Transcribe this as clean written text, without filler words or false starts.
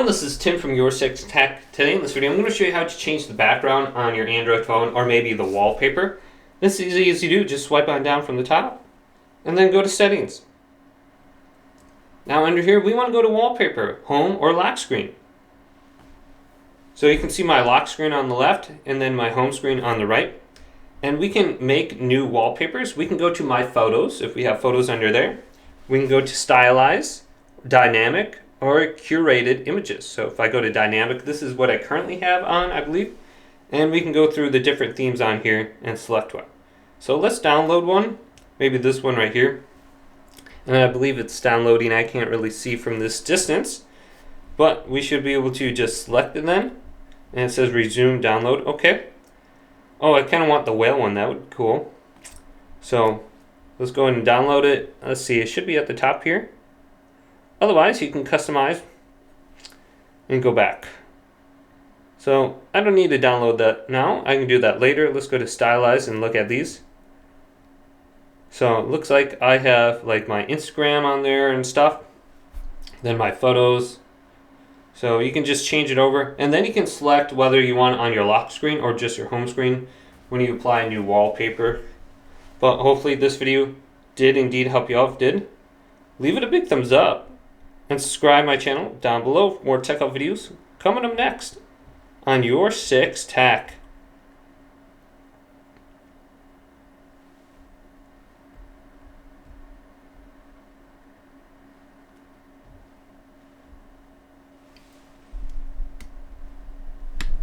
everyone, this is Tim from Your 6 Tech. Today in this video I'm going to show you how to change the background on your Android phone or maybe the wallpaper. This is easy as you do, just swipe on down from the top and then go to settings. Now under here we want to go to wallpaper, home or lock screen. So you can see my lock screen on the left and then my home screen on the right. And we can make new wallpapers. We can go to my photos if we have photos under there. We can go to stylize, dynamic, or curated images. So if I go to dynamic, this is what I currently have on, I believe. And we can go through the different themes on here and select one. So let's download one, maybe this one right here. And I believe it's downloading. I can't really see from this distance, but we should be able to just select it then. And it says resume download. Okay. Oh, I kind of want the whale one. That would be cool. So let's go ahead and download it. Let's see, it should be at the top here. Otherwise, you can customize and go back. So I don't need to download that now. I can do that later. Let's go to stylize and look at these. So it looks like I have like my Instagram on there and stuff. Then my photos. So you can just change it over. And then you can select whether you want it on your lock screen or just your home screen when you apply a new wallpaper. But hopefully this video did indeed help you out. If it did, leave it a big thumbs up. And subscribe my channel down below for more tech up videos coming up next on Your 6 Tech.